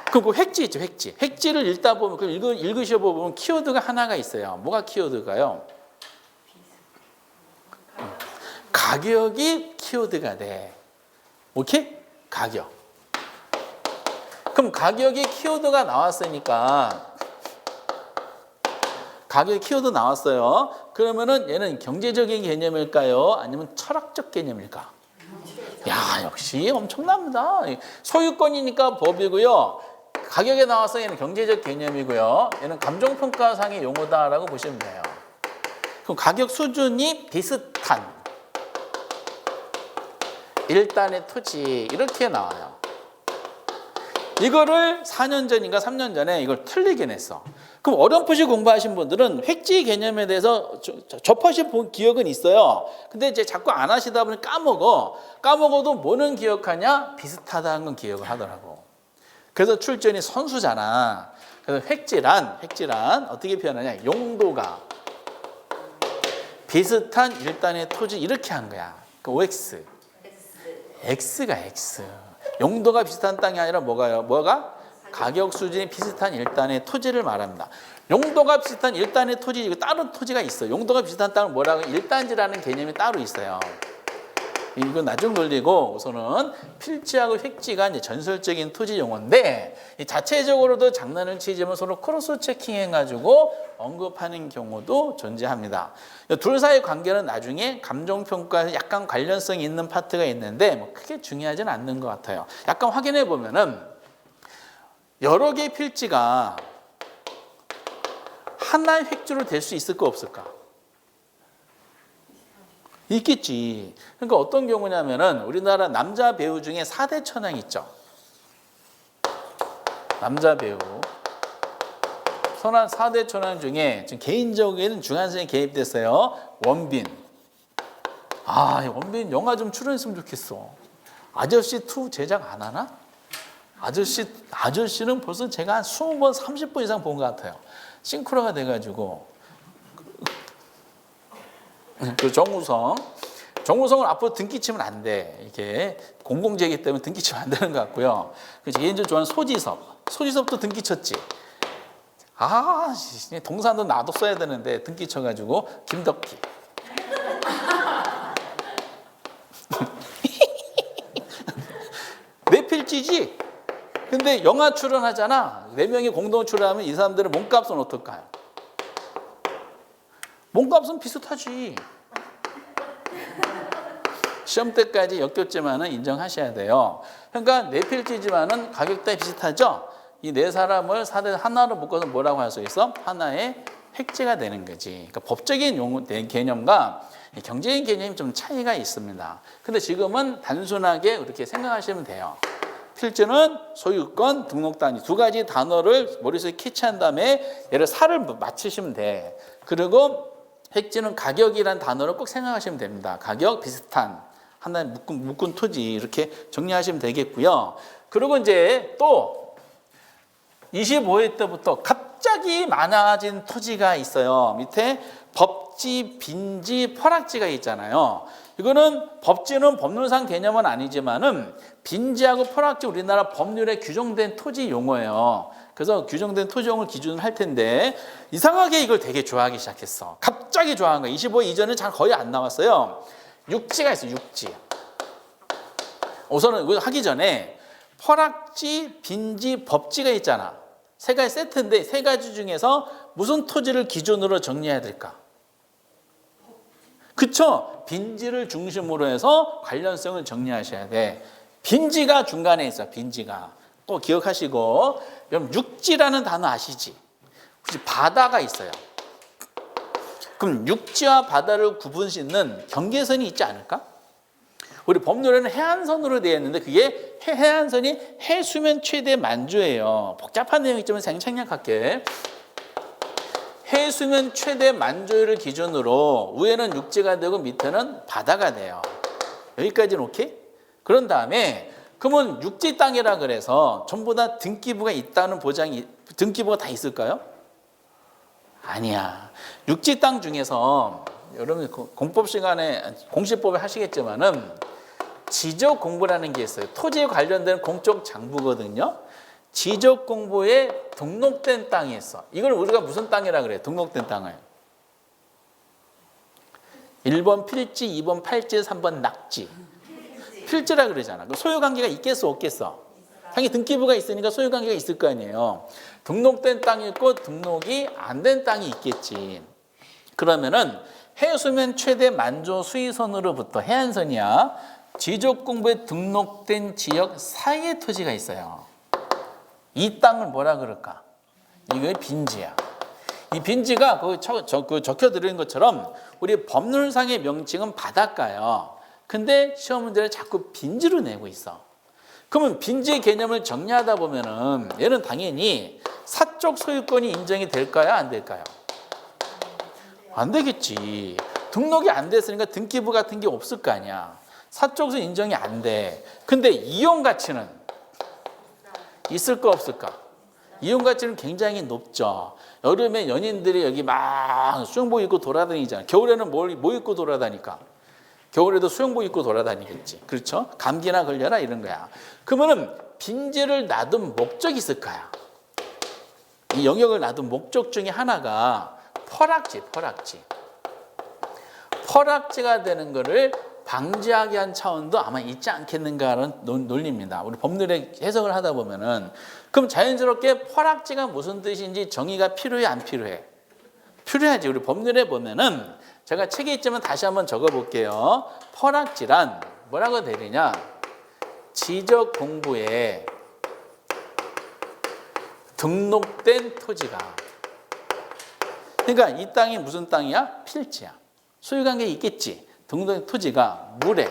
그럼 그 획지 있죠, 획지. 획지를 읽다 보면, 읽으셔 보면 키워드가 하나가 있어요. 뭐가 키워드가요? 가격이 키워드가 돼. 오케이? 가격. 그럼 가격이 키워드가 나왔으니까, 가격이 키워드 나왔어요. 그러면은 얘는 경제적인 개념일까요? 아니면 철학적 개념일까? 야, 역시 엄청납니다. 소유권이니까 법이고요. 가격에 나와서 얘는 경제적 개념이고요. 얘는 감정평가상의 용어다라고 보시면 돼요. 그럼 가격 수준이 비슷한 일단의 토지 이렇게 나와요. 이거를 4년 전인가 3년 전에 이걸 틀리게 냈어. 그럼 어렴풋이 공부하신 분들은 획지 개념에 대해서 접하신 본 기억은 있어요. 근데 이제 자꾸 안 하시다 보니 까먹어도 뭐는 기억하냐? 비슷하다는 건 기억을 하더라고. 그래서 출전이 선수잖아. 그래서 획지란 어떻게 표현하냐? 용도가 비슷한 일단의 토지 이렇게 한 거야. 그 OX. X가 X. 용도가 비슷한 땅이 아니라 뭐가? 가격 수준이 비슷한 일단의 토지를 말합니다. 용도가 비슷한 일단의 토지, 이거 다른 토지가 있어요. 용도가 비슷한 땅은 뭐라고? 일단지라는 개념이 따로 있어요. 이거 나중 돌리고 우선은 필지하고 획지가 이제 전설적인 토지 용어인데 자체적으로도 장난을 치지만 서로 크로스 체킹해가지고 언급하는 경우도 존재합니다. 둘 사이의 관계는 나중에 감정평가에서 약간 관련성이 있는 파트가 있는데 뭐 크게 중요하지는 않는 것 같아요. 약간 확인해 보면은 여러 개의 필지가 하나의 획지로 될 수 있을까 없을까? 있겠지. 그러니까 어떤 경우냐면은 우리나라 남자 배우 중에 4대 천왕 있죠. 남자 배우. 선한 4대 천왕 중에 지금 개인적인 중한선이 개입됐어요. 원빈. 원빈 영화 좀 출연했으면 좋겠어. 아저씨 2 제작 안 하나? 아저씨는 벌써 제가 한 20번, 30번 이상 본 것 같아요. 싱크로가 돼가지고. 그 정우성은 앞으로 등기치면 안 돼. 이게 공공재기 때문에 등기치면 안 되는 것 같고요. 개인적으로 좋아하는 소지섭도 등기쳤지. 동사도 나도 써야 되는데 등기쳐가지고 김덕기. 내 필지지. 근데 영화 출연하잖아. 4명이 공동 출연하면 이 사람들의 몸값은 어떨까요? 몸값은 비슷하지. 시험 때까지 역겹지만은 인정하셔야 돼요. 그러니까 내 필지지만은 가격대 비슷하죠. 이 네 사람을 4대 하나로 묶어서 뭐라고 할 수 있어? 하나의 획지가 되는 거지. 그러니까 법적인 용어 개념과 경제적인 개념이 좀 차이가 있습니다. 근데 지금은 단순하게 이렇게 생각하시면 돼요. 필지는 소유권, 등록 단위 두 가지 단어를 머릿속에 캐치한 다음에 얘를 살을 맞추시면 돼. 그리고 획지는 가격이란 단어를 꼭 생각하시면 됩니다. 가격 비슷한 하나의 묶은 토지 이렇게 정리하시면 되겠고요. 그리고 이제 또 25회 때부터 갑자기 많아진 토지가 있어요. 밑에 법지, 빈지, 퍼락지가 있잖아요. 이거는 법지는 법률상 개념은 아니지만은 빈지하고 퍼락지 우리나라 법률에 규정된 토지 용어예요. 그래서 규정된 토지 용어를 기준으로 할 텐데 이상하게 이걸 되게 좋아하기 시작했어. 갑자기 좋아한 거야. 25 이전에 잘 거의 안 나왔어요. 육지가 있어요. 육지. 우선은 이거 하기 전에 퍼락지, 빈지, 법지가 있잖아. 세 가지 세트인데 세 가지 중에서 무슨 토지를 기준으로 정리해야 될까? 그쵸? 빈지를 중심으로 해서 관련성을 정리하셔야 돼. 빈지가 중간에 있어. 빈지가. 꼭 기억하시고. 그럼 육지라는 단어 아시지? 혹시 바다가 있어요. 그럼 육지와 바다를 구분짓는 경계선이 있지 않을까? 우리 법률에는 해안선으로 되어 있는데 그게 해안선이 해수면 최대 만주예요. 복잡한 내용이 있지만 생략할게. 해수면 최대 만조율을 기준으로 위에는 육지가 되고 밑에는 바다가 돼요. 여기까지는 오케이? 그런 다음에 그러면 육지 땅이라 그래서 전부 다 등기부가 있다는 보장이, 등기부가 다 있을까요? 아니야. 육지 땅 중에서 여러분 공법 시간에 공시법에 하시겠지만은 지적 공부라는 게 있어요. 토지에 관련된 공적 장부거든요. 지적 공부에 등록된 땅이 있어. 이걸 우리가 무슨 땅이라 그래? 등록된 땅을. 1번 필지, 2번 팔지, 3번 낙지. 필지라 그러잖아. 소유관계가 있겠어, 없겠어? 당연히 등기부가 있으니까 소유관계가 있을 거 아니에요. 등록된 땅이 있고 등록이 안 된 땅이 있겠지. 그러면은 해수면 최대 만조 수위선으로부터 해안선이야. 지적공부에 등록된 지역 사이의 토지가 있어요. 이 땅을 뭐라 그럴까? 이게 빈지야. 이 빈지가 적혀드리는 것처럼 우리 법률상의 명칭은 바닷가예요. 근데 시험 문제를 자꾸 빈지로 내고 있어. 그러면 빈지의 개념을 정리하다 보면은 얘는 당연히 사적 소유권이 인정이 될까요? 안 될까요? 안 되겠지. 등록이 안 됐으니까 등기부 같은 게 없을 거 아니야. 사적 소유 인정이 안 돼. 근데 이용 가치는 있을까 없을까? 이용 가치는 굉장히 높죠. 여름에 연인들이 여기 막 수영복 입고 돌아다니잖아. 겨울에는 뭐 입고 돌아다니까? 겨울에도 수영복 입고 돌아다니겠지. 그렇죠? 감기나 걸려라 이런 거야. 그러면은 빈지를 놔둔 목적이 있을 거야. 이 영역을 놔둔 목적 중에 하나가 퍼락지가 되는 거를 방지하기 위한 차원도 아마 있지 않겠는가 하는 논리입니다. 우리 법률의 해석을 하다 보면은 그럼 자연스럽게 퍼락지가 무슨 뜻인지 정의가 필요해 안 필요해? 필요하지. 우리 법률에 보면은 제가 책에 있지만 다시 한번 적어볼게요. 퍼락지란 뭐라고 되느냐? 지적 공부에 등록된 토지가. 그러니까 이 땅이 무슨 땅이야? 필지야. 소유관계 있겠지. 등록된 토지가 물에.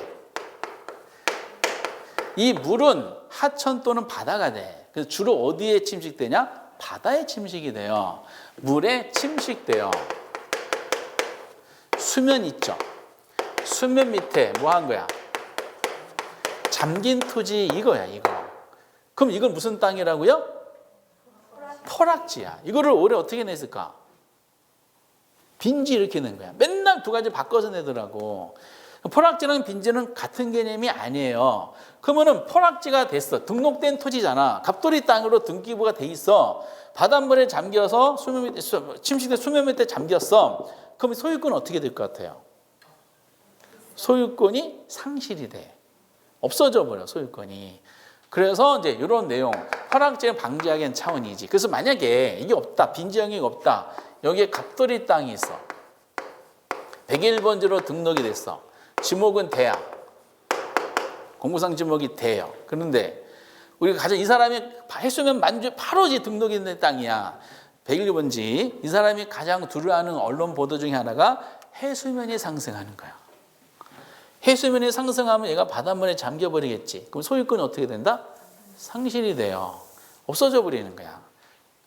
이 물은 하천 또는 바다가 돼. 그래서 주로 어디에 침식되냐? 바다에 침식이 돼요. 물에 침식돼요. 수면 있죠. 수면 밑에 뭐 한 거야? 잠긴 토지 이거야, 이거. 그럼 이건 무슨 땅이라고요? 퍼락지야. 이거를 올해 어떻게 냈을까? 빈지 이렇게 낸 거야. 맨날 두 가지 바꿔서 내더라고. 퍼락지랑 빈지는 같은 개념이 아니에요. 그러면은 퍼락지가 됐어. 등록된 토지잖아. 갑돌이 땅으로 등기부가 돼 있어. 바닷물에 잠겨서 수면 밑에 침식된 수면 밑에 잠겼어. 그럼 소유권은 어떻게 될 것 같아요? 소유권이 상실이 돼. 없어져 버려, 소유권이. 그래서 이제 이런 내용, 퍼락지를 방지하기 위한 차원이지. 그래서 만약에 이게 없다, 빈지 영역이 없다. 여기에 갑돌이 땅이 있어. 101번지로 등록이 됐어. 지목은 대야. 공무상 지목이 대요. 그런데 우리가 가장 이 사람이 해수면 만주 바로 등록이 된 땅이야. 101번지. 이 사람이 가장 두려워하는 언론 보도 중에 하나가 해수면이 상승하는 거야. 해수면이 상승하면 얘가 바닷물에 잠겨버리겠지. 그럼 소유권이 어떻게 된다? 상실이 돼요. 없어져 버리는 거야.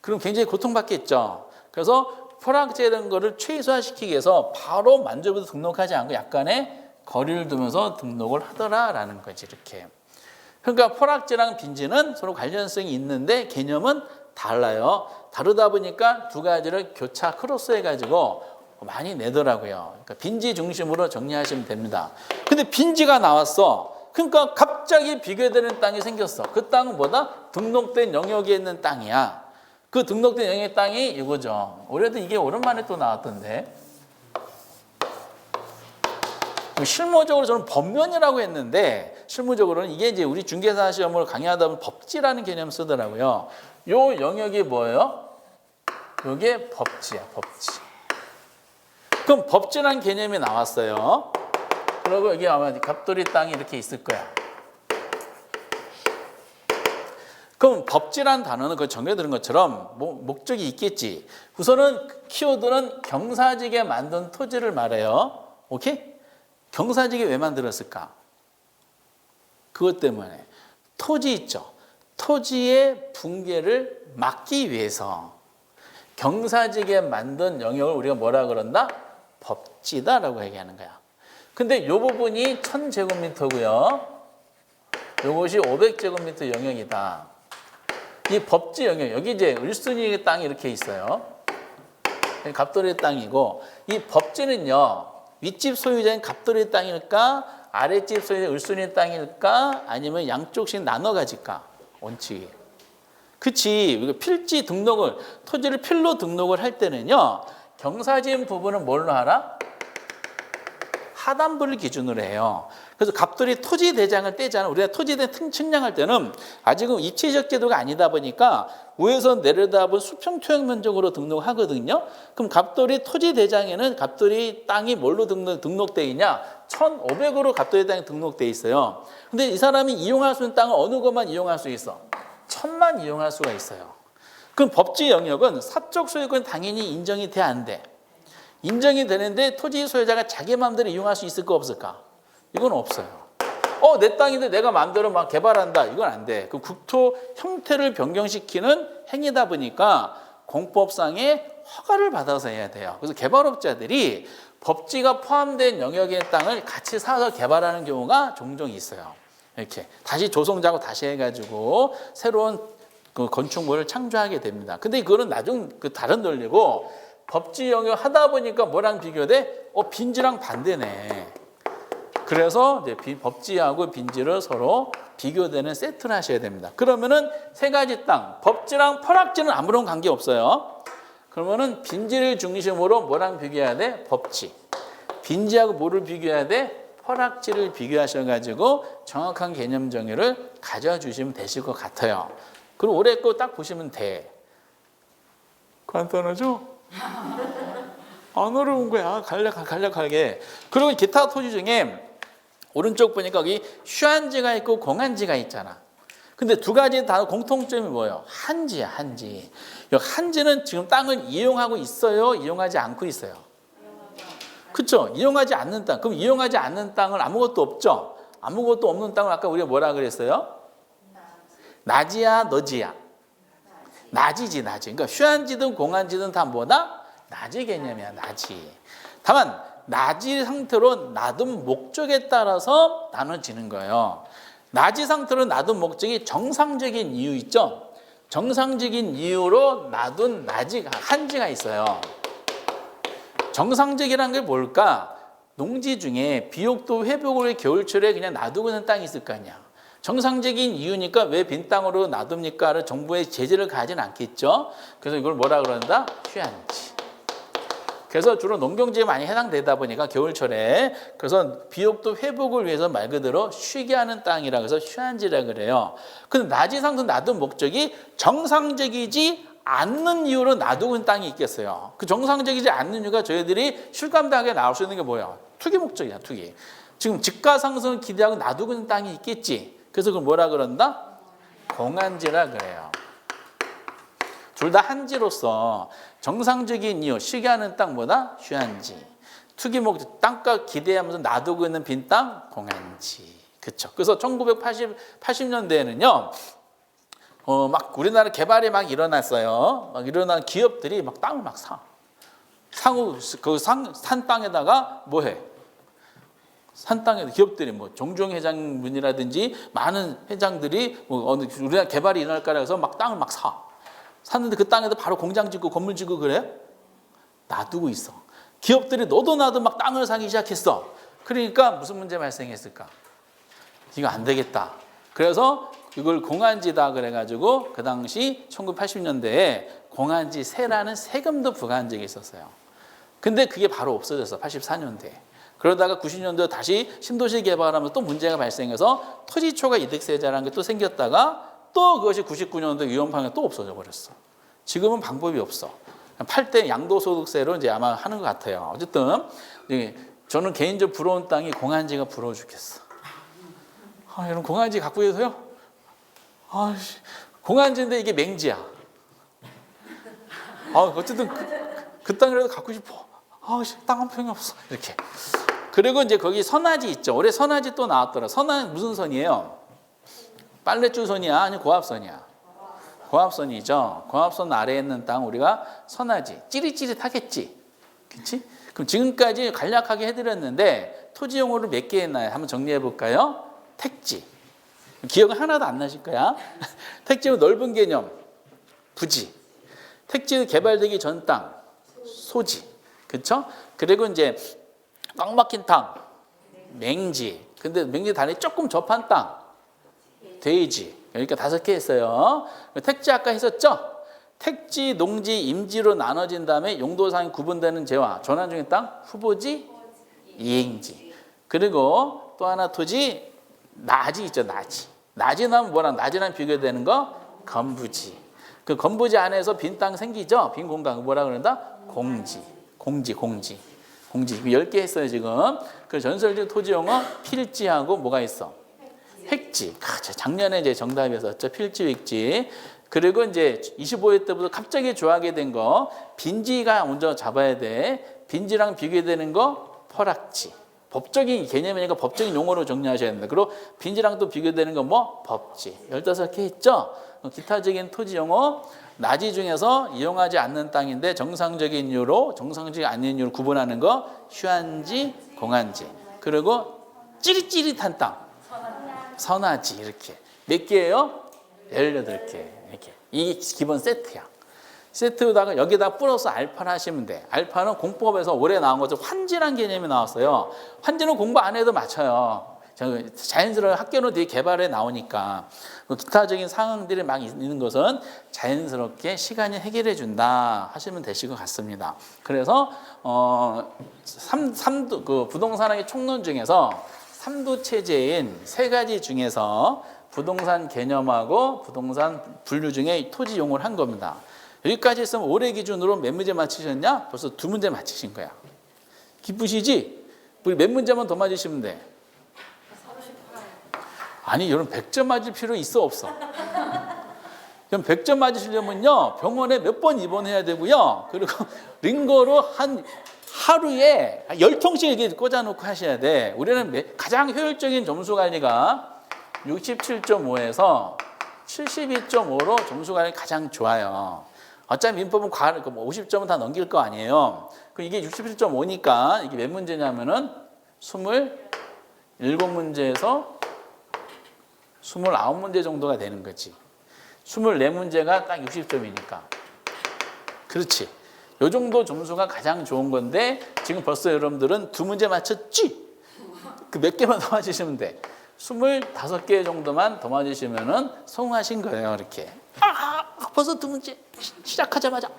그럼 굉장히 고통받겠죠. 그래서 퍼락지라는 거를 최소화시키기 위해서 바로 만조부터 등록하지 않고 약간의 거리를 두면서 등록을 하더라라는 거지, 이렇게. 그러니까 퍼락지랑 빈지는 서로 관련성이 있는데 개념은 달라요. 다르다 보니까 두 가지를 교차 크로스해가지고 많이 내더라고요. 그러니까 빈지 중심으로 정리하시면 됩니다. 근데 빈지가 나왔어. 그러니까 갑자기 비교되는 땅이 생겼어. 그 땅은 뭐다? 등록된 영역에 있는 땅이야. 그 등록된 영역의 땅이 이거죠. 올해도 이게 오랜만에 또 나왔던데. 실무적으로 저는 법면이라고 했는데 실무적으로는 이게 이제 우리 중개사 시험을 강의하다 보면 법지라는 개념을 쓰더라고요. 요 영역이 뭐예요? 이게 법지야, 법지. 그럼 법지라는 개념이 나왔어요. 그리고 여기 아마 갑돌이 땅이 이렇게 있을 거야. 그럼 법지라는 단어는 그 정리해 들은 것처럼 목적이 있겠지. 우선은 키워드는 경사지게 만든 토지를 말해요. 오케이? 경사지게 왜 만들었을까? 그것 때문에 토지 있죠. 토지의 붕괴를 막기 위해서 경사지게 만든 영역을 우리가 뭐라 그런다? 법지다라고 얘기하는 거야. 근데 이 부분이 1000제곱미터고요. 이것이 500제곱미터 영역이다. 이 법지 영역, 여기 이제 을순이의 땅이 이렇게 있어요. 갑돌이의 땅이고, 이 법지는요, 윗집 소유자인 갑돌이의 땅일까, 아랫집 소유자인 을순이의 땅일까, 아니면 양쪽씩 나눠 가질까, 원칙이. 그치, 필지 등록을, 토지를 필로 등록을 할 때는요, 경사진 부분은 뭘로 하라? 하단부를 기준으로 해요. 그래서 갑돌이 토지 대장을 떼잖아. 우리가 토지 대장 측량할 때는 아직은 입체적 제도가 아니다 보니까 위에서 내려다본 수평 토양 면적으로 등록하거든요. 그럼 갑돌이 토지 대장에는 갑돌이 땅이 뭘로 등록돼 있냐? 1,500으로 갑돌이 땅이 등록돼 있어요. 근데 이 사람이 이용할 수 있는 땅은 어느 것만 이용할 수 있어? 1,000만 이용할 수가 있어요. 그럼 법지 영역은 사적 소유권 당연히 인정이 돼, 안 돼? 인정이 되는데 토지 소유자가 자기 마음대로 이용할 수 있을까 없을까? 이건 없어요. 내 땅인데 내가 마음대로 막 개발한다. 이건 안 돼. 그 국토 형태를 변경시키는 행위다 보니까 공법상의 허가를 받아서 해야 돼요. 그래서 개발업자들이 법지가 포함된 영역의 땅을 같이 사서 개발하는 경우가 종종 있어요. 이렇게 다시 조성자고 다시 해가지고 새로운 그 건축물을 창조하게 됩니다. 근데 그거는 나중 그 다른 논리고, 법지 영역 하다 보니까 뭐랑 비교돼? 빈지랑 반대네. 그래서 이제 법지하고 빈지를 서로 비교되는 세트를 하셔야 됩니다. 그러면은 세 가지 땅, 법지랑 퍼락지는 아무런 관계 없어요. 그러면은 빈지를 중심으로 뭐랑 비교해야 돼? 법지. 빈지하고 뭐를 비교해야 돼? 퍼락지를 비교하셔가지고 정확한 개념 정의를 가져주시면 되실 것 같아요. 그리고 올해 거 딱 보시면 돼. 간단하죠? 안 어려운 거야. 간략하게. 그리고 기타 토지 중에 오른쪽 보니까 여기 휴안지가 있고 공안지가 있잖아. 근데 두 가지 다 공통점이 뭐예요? 한지야, 한지. 한지는 지금 땅을 이용하고 있어요? 이용하지 않고 있어요? 그렇죠? 이용하지 않는 땅. 그럼 이용하지 않는 땅은 아무것도 없죠? 아무것도 없는 땅을 아까 우리가 뭐라 그랬어요? 낮이야, 너지야? 낮이지, 낮이. 그러니까 휴안지든 공안지든 다 뭐다? 낮이 개념이야, 낮이. 다만 낮이 상태로 놔둔 목적에 따라서 나눠지는 거예요. 낮이 상태로 놔둔 목적이 정상적인 이유 있죠? 정상적인 이유로 놔둔 한지가 있어요. 정상적이라는 게 뭘까? 농지 중에 비옥도 회복을 겨울철에 그냥 놔두고 있는 땅이 있을 거 아니야. 정상적인 이유니까 왜 빈 땅으로 놔둡니까? 정부의 제재를 가진 않겠죠. 그래서 이걸 뭐라 그런다? 휴안지. 그래서 주로 농경지에 많이 해당되다 보니까 겨울철에, 그래서 비옥도 회복을 위해서 말 그대로 쉬게 하는 땅이라 그래서 휴안지라 그래요. 근데 낮이 상승 놔둔 목적이 정상적이지 않는 이유로 놔두고 있는 땅이 있겠어요. 그 정상적이지 않는 이유가 저희들이 실감나게 나올 수 있는 게 뭐예요? 투기 목적이야, 투기. 지금 집가 상승을 기대하고 놔두고 있는 땅이 있겠지. 그래서 그걸 뭐라 그런다? 공안지라 그래요. 둘 다 한지로서 정상적인 이유, 쉬게 하는 땅보다 휴안지. 투기 목적, 땅값 기대하면서 놔두고 있는 빈 땅, 공안지. 그렇죠. 그래서 1980년대에는요, 막 우리나라 개발이 막 일어났어요. 막 일어난 기업들이 막 땅을 막 사. 산 땅에다가 뭐 해? 산 땅에 기업들이 뭐 종종 회장분이라든지 많은 회장들이 우리나라 개발이 일어날 거라 해서 막 땅을 막 사. 샀는데 그 땅에도 바로 공장 짓고 건물 짓고 그래? 놔두고 있어. 기업들이 너도 나도 막 땅을 사기 시작했어. 그러니까 무슨 문제 발생했을까? 이거 안 되겠다. 그래서 이걸 공안지다 그래가지고 그 당시 1980년대에 공안지세라는 세금도 부과한 적이 있었어요. 근데 그게 바로 없어졌어. 84년대에. 그러다가 90년도에 다시 신도시 개발하면서 또 문제가 발생해서 토지초과 이득세자라는 게 또 생겼다가 또 그것이 99년도 위헌방에 또 없어져 버렸어. 지금은 방법이 없어. 팔 때 양도소득세로 이제 아마 하는 것 같아요. 어쨌든 저는 개인적으로 부러운 땅이 공안지가 부러워 죽겠어. 여러분 공안지 갖고 계세요? 공안지인데 이게 맹지야. 어쨌든 그 땅이라도 갖고 싶어. 땅 한 평이 없어. 이렇게. 그리고 이제 거기 선화지 있죠. 올해 선화지 또 나왔더라. 선화는 무슨 선이에요? 빨래줄 선이야? 아니면 고압선이야? 고압선이죠. 고압선 아래에 있는 땅 우리가 선하지. 찌릿찌릿하겠지. 그렇지? 그럼 지금까지 간략하게 해드렸는데 토지 용어를 몇 개 했나요? 한번 정리해 볼까요? 택지. 기억은 하나도 안 나실 거야. 택지는 넓은 개념, 부지. 택지 개발되기 전 땅, 소지. 그렇죠? 그리고 이제 꽉 막힌 땅, 맹지. 근데 맹지 단에 조금 접한 땅, 대지. 그러니까 5개 했어요. 택지 아까 했었죠? 택지, 농지, 임지로 나눠진 다음에 용도상이 구분되는 재화. 전환 중인 땅, 후보지, 이행지. 그리고 또 하나 토지, 나지 있죠, 나지. 나지는 뭐랑 나지랑 비교되는 거? 건부지. 그 건부지 안에서 빈 땅 생기죠? 빈 공간. 뭐라 그런다? 공지. 10개 했어요, 지금. 그 전설적 토지 용어 필지하고 뭐가 있어? 획지. 작년에 이제 정답이었었죠. 필지, 획지. 그리고 이제 25회 때부터 갑자기 좋아하게 된 거, 빈지가 먼저 잡아야 돼. 빈지랑 비교되는 거, 퍼락지. 법적인 개념이니까 법적인 용어로 정리하셔야 됩니다. 그리고 빈지랑 또 비교되는 거 뭐? 법지. 15개 했죠? 기타적인 토지 용어, 나지 중에서 이용하지 않는 땅인데 정상적인 이유로 정상적이 아닌 이유로 구분하는 거, 휴안지, 공안지. 그리고 찌릿찌릿한 땅, 선하지. 이렇게. 몇 개예요? 18개. 이렇게. 이게 기본 세트야. 세트에다가 여기다 플러스 알파를 하시면 돼. 알파는 공법에서 올해 나온 거죠. 환지란 개념이 나왔어요. 환지는 공부 안 해도 맞춰요. 자연스러운 학교로 뒤에 개발해 나오니까. 기타적인 상황들이 막 있는 것은 자연스럽게 시간이 해결해 준다 하시면 되실 것 같습니다. 그래서 그 부동산학의 총론 중에서 3도 체제인 3가지 중에서 부동산 개념하고 부동산 분류 중에 토지 용어를 한 겁니다. 여기까지 했으면 올해 기준으로 몇 문제 맞히셨냐? 벌써 2문제 맞히신 거야. 기쁘시지? 우리 몇 문제만 더 맞으시면 돼. 아니, 여러분 100점 맞을 필요 있어 없어? 그럼 100점 맞으시려면요, 병원에 몇 번 입원해야 되고요. 그리고 링거로 한 하루에 10통씩 이렇게 꽂아놓고 하셔야 돼. 우리는 가장 효율적인 점수 관리가 67.5에서 72.5로 점수 관리 가장 좋아요. 어차피 민법은 50점은 다 넘길 거 아니에요. 그럼 이게 67.5니까 이게 몇 문제냐면은 27문제에서 29문제 정도가 되는 거지. 24문제가 딱 60점이니까. 그렇지. 요 정도 점수가 가장 좋은 건데 지금 벌써 여러분들은 2문제 맞췄지? 그 몇 개만 더 맞으시면 돼. 25개 정도만 더 맞으시면은 성공하신 거예요, 이렇게. 벌써 2문제 시작하자마자.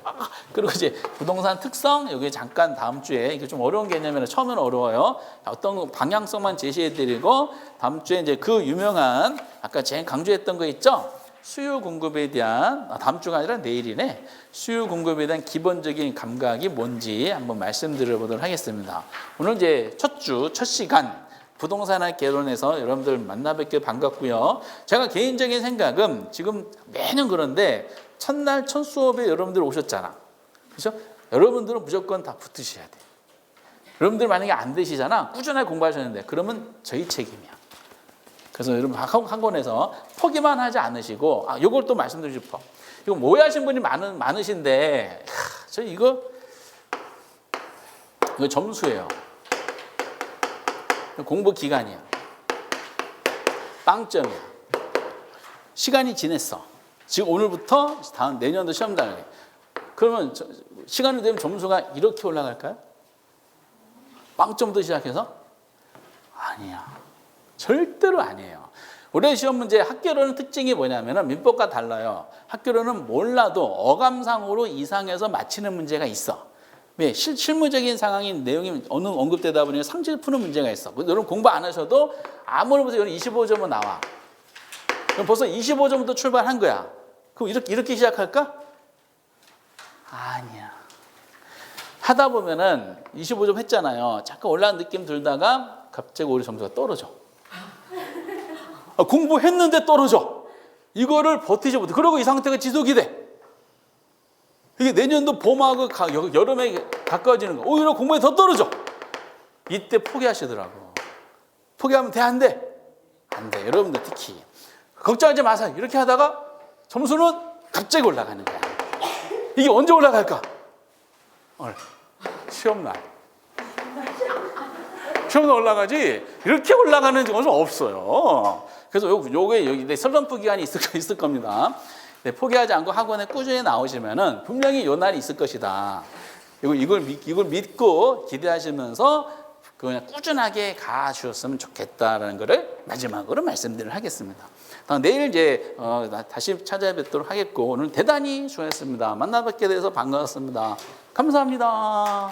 그리고 이제 부동산 특성, 여기 잠깐 다음 주에, 이게 좀 어려운 개념이라 처음에는 어려워요. 어떤 방향성만 제시해 드리고, 다음 주에 이제 그 유명한, 아까 제가 강조했던 거 있죠? 수요 공급에 대한, 다음 주가 아니라 내일이네. 수요 공급에 대한 기본적인 감각이 뭔지 한번 말씀드려 보도록 하겠습니다. 오늘 이제 첫 주, 첫 시간, 부동산학 개론에서 여러분들 만나 뵙게 반갑고요. 제가 개인적인 생각은 지금 매년 그런데 첫날 첫 수업에 여러분들 오셨잖아. 그렇죠? 여러분들은 무조건 다 붙으셔야 돼. 여러분들 만약에 안 되시잖아. 꾸준하게 공부하셨는데 그러면 저희 책임이야. 그래서 여러분 학원에서 포기만 하지 않으시고, 요걸 또 말씀드리고 싶어. 이거 모의하신 분이 많으신데, 저 이거 점수예요. 공부 기간이야. 빵점이야. 시간이 지냈어. 지금 오늘부터 다음 내년도 시험 당해. 그러면 시간이 되면 점수가 이렇게 올라갈까요? 빵점부터 시작해서? 아니야. 절대로 아니에요. 올해 시험 문제 학교로는 특징이 뭐냐면 민법과 달라요. 학교로는 몰라도 어감상으로 이상해서 맞히는 문제가 있어. 왜? 실무적인 상황인 내용이 어느 언급되다 보니 상식을 푸는 문제가 있어. 여러분 공부 안 하셔도 아무리 보세요. 25점은 나와. 그럼 벌써 25점부터 출발한 거야. 그럼 이렇게 시작할까? 아니야. 하다 보면은 25점 했잖아요. 잠깐 올라간 느낌 들다가 갑자기 우리 점수가 떨어져. 공부했는데 떨어져. 이거를 버티지 못해. 그리고 이 상태가 지속이 돼. 이게 내년도 봄하고 여름에 가까워지는 거. 오히려 공부에 더 떨어져. 이때 포기하시더라고. 포기하면 돼, 안 돼? 안 돼. 여러분들 특히. 걱정하지 마세요. 이렇게 하다가 점수는 갑자기 올라가는 거야. 이게 언제 올라갈까? 오늘 시험날. 시험날 올라가지 이렇게 올라가는 것은 없어요. 그래서 요게 여기 슬럼프 기간이 있을 겁니다. 네, 포기하지 않고 학원에 꾸준히 나오시면은 분명히 요 날이 있을 것이다. 이걸 믿고 기대하시면서 그냥 꾸준하게 가주셨으면 좋겠다라는 것을 마지막으로 말씀드리도록 하겠습니다. 내일 이제 다시 찾아뵙도록 하겠고 오늘 대단히 수고했습니다. 만나뵙게 돼서 반가웠습니다. 감사합니다.